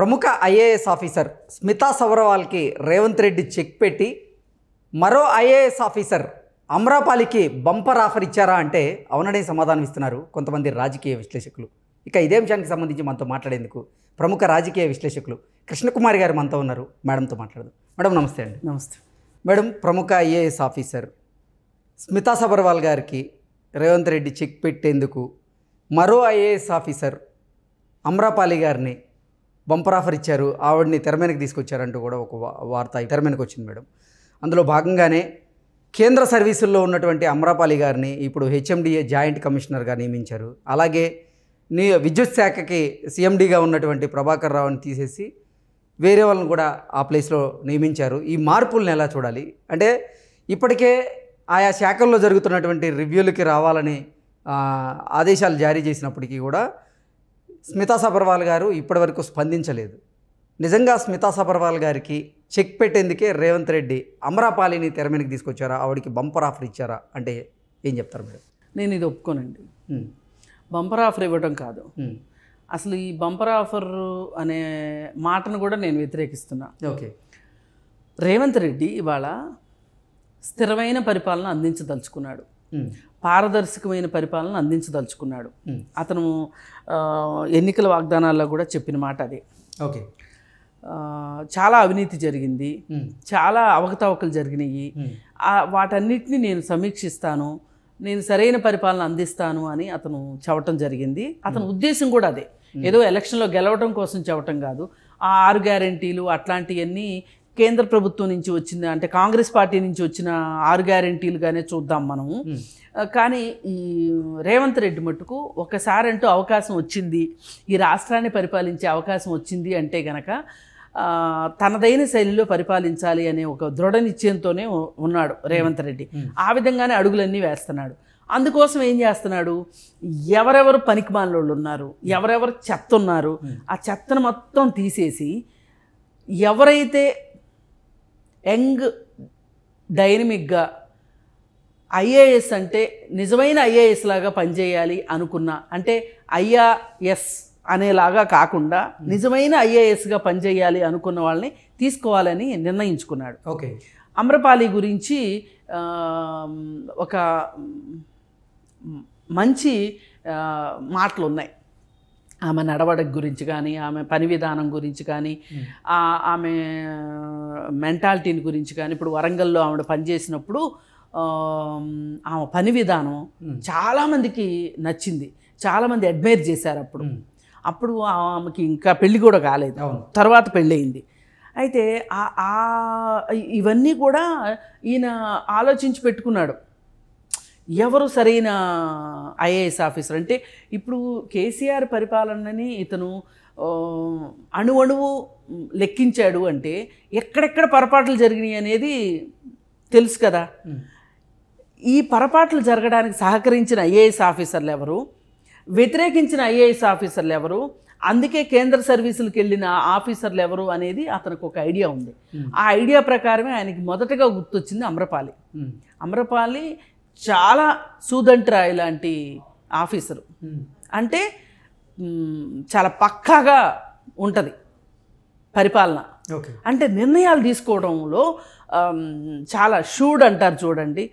ప్రముఖ IAS officer Smita సబర్వాల్కి Revanth Reddy check పెట్టి మరో ఐఏఎస్ ఆఫీసర్ అమ్రపాలికి బంపర్ ఆఫర్ ఇచ్చారా అంటే అవుననే సమాధానం ఇస్తున్నారు కొంతమంది రాజకీయ విశ్లేషకులు. ఇక ఇదే అంశానికి సంబంధించి మనతో మాట్లాడేందుకు ప్రముఖ రాజకీయ విశ్లేషకులు కృష్ణకుమారి గారు మనతో ఉన్నారు. మేడంతో మాట్లాడదాం. మేడం నమస్తే అండి. నమస్తే మేడం, ప్రముఖ ఐఏఎస్ ఆఫీసర్ స్మితా సబర్వాల్ గారికి రేవంత్ రెడ్డి చెక్ పెట్టేందుకు మరో ఐఏఎస్ ఆఫీసర్ అమ్రపాలి గారిని బంపర్ ఆఫర్ ఇచ్చారు, ఆవిడని తెర మీదకి తీసుకొచ్చారంటూ కూడా ఒక వార్త తెర మీదకి వచ్చింది మేడం. అందులో భాగంగానే కేంద్ర సర్వీసుల్లో ఉన్నటువంటి అమ్రపాలి గారిని ఇప్పుడు హెచ్ఎండిఏ జాయింట్ కమిషనర్గా నియమించారు. అలాగే విద్యుత్ శాఖకి సీఎండీగా ఉన్నటువంటి ప్రభాకర్ రావుని తీసేసి వేరే వాళ్ళని కూడా ఆ ప్లేస్లో నియమించారు. ఈ మార్పులను ఎలా చూడాలి? అంటే ఇప్పటికే ఆయా శాఖల్లో జరుగుతున్నటువంటి రివ్యూలకి రావాలని ఆదేశాలు జారీ చేసినప్పటికీ కూడా స్మితా సబర్వాల్ గారు ఇప్పటివరకు స్పందించలేదు. నిజంగా స్మితా సబర్వాల్ గారికి చెక్ పెట్టేందుకే రేవంత్ రెడ్డి అమ్రపాలిని తెర మీదకి తీసుకొచ్చారా, ఆవిడికి బంపర్ ఆఫర్ ఇచ్చారా అంటే ఏం చెప్తారు మేడం? నేను ఇది ఒప్పుకోనండి. బంపర్ ఆఫర్ ఇవ్వడం కాదు, అసలు ఈ బంపర్ ఆఫర్ అనే మాటను కూడా నేను వ్యతిరేకిస్తున్నా. ఓకే, రేవంత్ రెడ్డి ఇవాళ స్థిరమైన పరిపాలన అందించదలుచుకున్నాడు, పారదర్శకమైన పరిపాలన అందించదలుచుకున్నాడు. అతను ఎన్నికల వాగ్దానాల్లో కూడా చెప్పిన మాట అదే. ఓకే, చాలా అవినీతి జరిగింది, చాలా అవకతవకలు జరిగినాయి, వాటన్నిటిని నేను సమీక్షిస్తాను, నేను సరైన పరిపాలన అందిస్తాను అని అతను చెప్పటం జరిగింది. అతని ఉద్దేశం కూడా అదే, ఏదో ఎలక్షన్లో గెలవడం కోసం చెప్పటం కాదు. ఆ 6 గ్యారెంటీలు అట్లాంటివన్నీ కేంద్ర ప్రభుత్వం నుంచి వచ్చింది, అంటే కాంగ్రెస్ పార్టీ నుంచి వచ్చిన 6 గ్యారెంటీలుగానే చూద్దాం మనము. కానీ ఈ రేవంత్ రెడ్డి మట్టుకు ఒకసారి అంటూ అవకాశం వచ్చింది, ఈ రాష్ట్రాన్ని పరిపాలించే అవకాశం వచ్చింది అంటే గనక తనదైన శైలిలో పరిపాలించాలి అనే ఒక దృఢ నిశ్చయంతోనే ఉన్నాడు రేవంత్ రెడ్డి. ఆ విధంగానే అడుగులన్నీ వేస్తున్నాడు. అందుకోసం ఏం చేస్తున్నాడు, ఎవరెవరు పనికిమాలినోళ్ళు ఉన్నారు, ఎవరెవరు చెత్త ఉన్నారు, ఆ చెత్తను మొత్తం తీసేసి ఎవరైతే యంగ్ డైనమిక్గా ఐఏఎస్ అంటే నిజమైన ఐఏఎస్ లాగా పనిచేయాలి అనుకున్నా, అంటే ఐఆర్ఎస్ అనేలాగా కాకుండా నిజమైన ఐఏఎస్గా పనిచేయాలి అనుకున్న వాళ్ళని తీసుకోవాలని నిర్ణయించుకున్నాడు. ఓకే, అమ్రపాలి గురించి ఒక మంచి మాటలు ఉన్నాయి. ఆమె నడవడిక గురించి కానీ, ఆమె పని విధానం గురించి కానీ, ఆమె మెంటాలిటీని గురించి కానీ. ఇప్పుడు వరంగల్లో ఆవిడ పనిచేసినప్పుడు ఆమె పని విధానం చాలామందికి నచ్చింది, చాలామంది అడ్మైర్ చేశారు. అప్పుడు ఆమెకి ఇంకా పెళ్ళి కూడా కాలేదు, తర్వాత పెళ్ళయింది. అయితే ఇవన్నీ కూడా ఈయన ఆలోచించి పెట్టుకున్నాడు, ఎవరు సరైన ఐఏఎస్ ఆఫీసర్. అంటే ఇప్పుడు కేసీఆర్ పరిపాలనని ఇతను అణువణువు లెక్కించాడు, అంటే ఎక్కడెక్కడ పొరపాట్లు జరిగినాయి అనేది తెలుసు కదా. ఈ పొరపాట్లు జరగడానికి సహకరించిన ఐఏఎస్ ఆఫీసర్లు ఎవరు, వ్యతిరేకించిన ఐఏఎస్ ఆఫీసర్లు ఎవరు, అందుకే కేంద్ర సర్వీసులకు వెళ్ళిన ఆఫీసర్లు ఎవరు అనేది అతనికి ఒక ఐడియా ఉంది. ఆ ఐడియా ప్రకారమే ఆయనకి మొదటగా గుర్తొచ్చింది అమ్రపాలి. అమ్రపాలి చాలా సూదంట్రాయ్ లాంటి ఆఫీసరు, అంటే చాలా పక్కాగా ఉంటుంది పరిపాలన. అంటే నిర్ణయాలు తీసుకోవడంలో చాలా షూడ్ అంటారు చూడండి,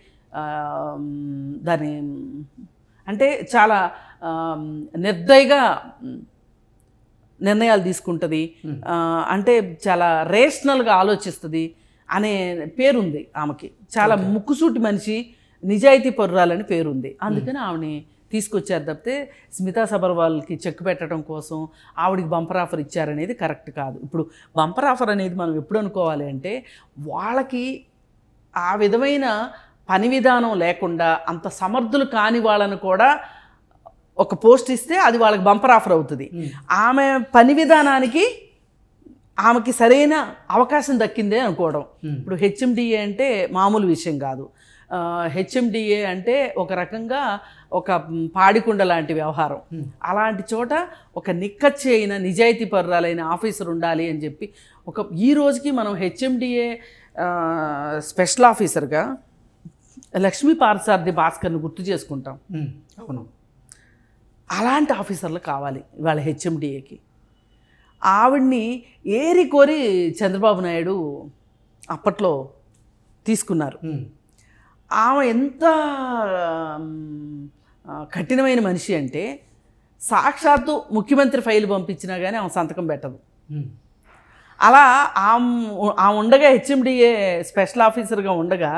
దాని అంటే చాలా నిర్దయగా నిర్ణయాలు తీసుకుంటుంది, అంటే చాలా రేషనల్గా ఆలోచిస్తుంది అనే పేరుంది ఆమెకి. చాలా ముక్కుసూటి మనిషి, నిజాయితీ పరురాలని పేరుంది. అందుకని ఆవిడని తీసుకొచ్చారు తప్పితే స్మితా సబర్వాల్కి చెక్ పెట్టడం కోసం ఆవిడికి బంపర్ ఆఫర్ ఇచ్చారనేది కరెక్ట్ కాదు. ఇప్పుడు బంపర్ ఆఫర్ అనేది మనం ఎప్పుడు అనుకోవాలి అంటే, వాళ్ళకి ఆ విధమైన పని విధానం లేకుండా అంత సమర్థులు కాని వాళ్ళను కూడా ఒక పోస్ట్ ఇస్తే అది వాళ్ళకి బంపర్ ఆఫర్ అవుతుంది. ఆమె పని విధానానికి ఆమెకి సరైన అవకాశం దక్కిందే అనుకోవడం. ఇప్పుడు హెచ్ఎండిఏ అంటే మామూలు విషయం కాదు. హెచ్ఎండిఏ అంటే ఒక రకంగా ఒక పాడికుండ లాంటి వ్యవహారం. అలాంటి చోట ఒక నిక్కచ్చి అయిన నిజాయితీ పరురాలైన ఆఫీసర్ ఉండాలి అని చెప్పి ఈ రోజుకి మనం హెచ్ఎండిఏ స్పెషల్ ఆఫీసర్గా లక్ష్మీ పార్థసారథి భాస్కర్ని గుర్తు చేసుకుంటాం. అవును, అలాంటి ఆఫీసర్లు కావాలి ఇవాళ హెచ్ఎండిఏకి. ఆవిడ్ని ఏరి కోరి చంద్రబాబు నాయుడు అప్పట్లో తీసుకున్నారు. ఆమె ఎంత కఠినమైన మనిషి అంటే సాక్షాత్తు ముఖ్యమంత్రి ఫైల్ పంపించినా కానీ ఆమె సంతకం పెట్టదు. అలా ఆమె ఉండగా హెచ్ఎండిఏ స్పెషల్ ఆఫీసర్గా ఉండగా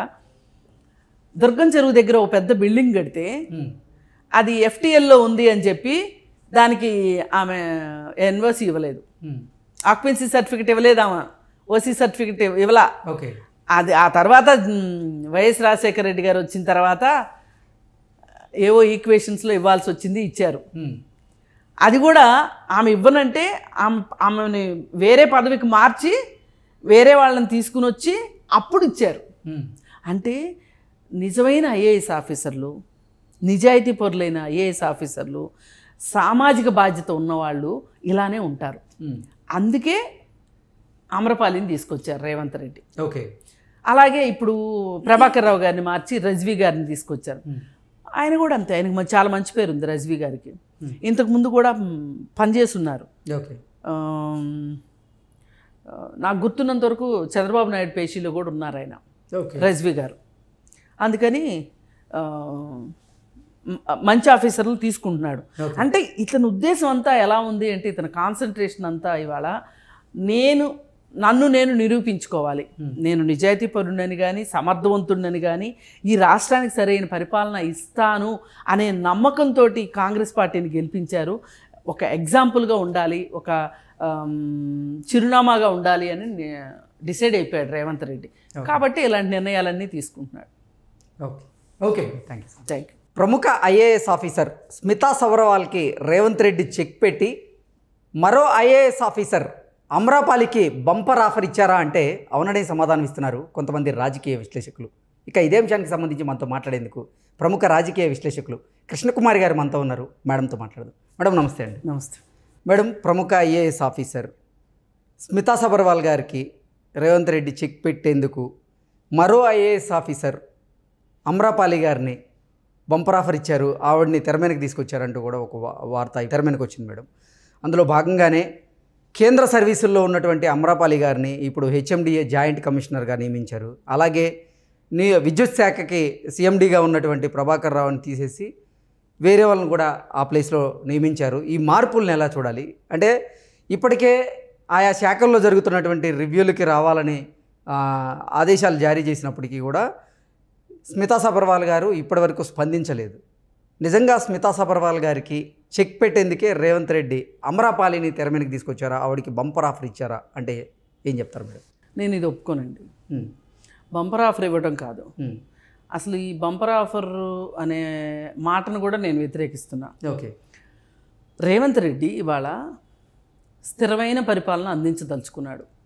దుర్గం చెరువు దగ్గర ఒక పెద్ద బిల్డింగ్ కడితే అది ఎఫ్టీఎల్లో ఉంది అని చెప్పి దానికి ఆమె ఎన్ఓసి ఇవ్వలేదు, ఆక్యుపెన్సీ సర్టిఫికెట్ ఇవ్వలేదు, ఆమె ఓసీ సర్టిఫికెట్ ఇవ్వలా. అది ఆ తర్వాత వైఎస్ రాజశేఖర రెడ్డి గారు వచ్చిన తర్వాత ఏవో ఈక్వేషన్స్లో ఇవ్వాల్సి వచ్చింది, ఇచ్చారు. అది కూడా ఆమె ఇవ్వనంటే ఆమెని వేరే పదవికి మార్చి వేరే వాళ్ళని తీసుకుని వచ్చి అప్పుడు ఇచ్చారు. అంటే నిజమైన ఐఏఎస్ ఆఫీసర్లు, నిజాయితీ పరులైన ఐఏఎస్ ఆఫీసర్లు, సామాజిక బాధ్యత ఉన్నవాళ్ళు ఇలానే ఉంటారు. అందుకే అమరపాలిని తీసుకొచ్చారు రేవంత్ రెడ్డి. అలాగే ఇప్పుడు ప్రభాకర్ రావు గారిని మార్చి రజ్వీ గారిని తీసుకొచ్చారు. ఆయన కూడా అంతే, ఆయనకు చాలా మంచి పేరు ఉంది రజ్వీ గారికి. ఇంతకుముందు కూడా పనిచేస్తున్నారు. నాకు గుర్తున్నంత వరకు చంద్రబాబు నాయుడు పేషీలో కూడా ఉన్నారు ఆయన, రజ్వీ గారు. అందుకని మంచి ఆఫీసర్లు తీసుకుంటున్నాడు. అంటే ఇతని ఉద్దేశం అంతా ఎలా ఉంది అంటే, ఇతని కాన్సన్ట్రేషన్ అంతా ఇవాళ నన్ను నేను నిరూపించుకోవాలి, నేను నిజాయితీ పరుడని కానీ సమర్థవంతుడిని కానీ ఈ రాష్ట్రానికి సరైన పరిపాలన ఇస్తాను అనే నమ్మకంతో కాంగ్రెస్ పార్టీని గెలిపించారు. ఒక ఎగ్జాంపుల్గా ఉండాలి, ఒక చిరునామాగా ఉండాలి అని డిసైడ్ అయిపోయాడు రేవంత్ రెడ్డి. కాబట్టి ఇలాంటి నిర్ణయాలన్నీ తీసుకుంటున్నాడు. Okay, thank you. ప్రముఖ ఐఏఎస్ ఆఫీసర్ స్మితా సబర్వాల్కి రేవంత్ రెడ్డి చెక్ పెట్టి మరో ఐఏఎస్ ఆఫీసర్ అమ్రపాలికి బంపర్ ఆఫర్ ఇచ్చారా అంటే అవుననే సమాధానం ఇస్తున్నారు కొంతమంది రాజకీయ విశ్లేషకులు. ఇక ఇదే అంశానికి సంబంధించి మనతో మాట్లాడేందుకు ప్రముఖ రాజకీయ విశ్లేషకులు కృష్ణకుమారి గారు మనతో ఉన్నారు. మేడంతో మాట్లాడదాం. మేడం నమస్తే అండి. నమస్తే మేడం. ప్రముఖ ఐఏఎస్ ఆఫీసర్ స్మితా సబర్వాల్ గారికి రేవంత్ రెడ్డి చెక్ పెట్టేందుకు మరో ఐఏఎస్ ఆఫీసర్ అమ్రపాలి గారిని బంపర్ ఆఫర్ ఇచ్చారు, ఆవిడని తెర మీదకి తీసుకొచ్చారంటూ కూడా ఒక వార్త తెర మీదకి వచ్చింది మేడం. అందులో భాగంగానే కేంద్ర సర్వీసుల్లో ఉన్నటువంటి అమ్రపాలి గారిని ఇప్పుడు హెచ్ఎండిఏ జాయింట్ కమిషనర్గా నియమించారు. అలాగే విద్యుత్ శాఖకి సీఎండీగా ఉన్నటువంటి ప్రభాకర్ రావుని తీసేసి వేరే వాళ్ళని కూడా ఆ ప్లేస్లో నియమించారు. ఈ మార్పులను ఎలా చూడాలి అంటే, ఇప్పటికే ఆయా శాఖల్లో జరుగుతున్నటువంటి రివ్యూలకి రావాలని ఆదేశాలు జారీ చేసినప్పటికీ కూడా స్మితా సబర్వాల్ గారు ఇప్పటివరకు స్పందించలేదు. నిజంగా స్మితా సబర్వాల్ గారికి చెక్ పెట్టేందుకే రేవంత్ రెడ్డి అమరపాలిని తెర మీదకి తీసుకొచ్చారా, ఆవిడికి బంపర్ ఆఫర్ ఇచ్చారా అంటే ఏం చెప్తారు మేడం? నేను ఇది ఒప్పుకోనండి. బంపర్ ఆఫర్ ఇవ్వడం కాదు, అసలు ఈ బంపర్ ఆఫర్ అనే మాటను కూడా నేను వ్యతిరేకిస్తున్నా. రేవంత్ రెడ్డి ఇవాళ స్థిరమైన పరిపాలన అందించదలుచుకున్నాడు.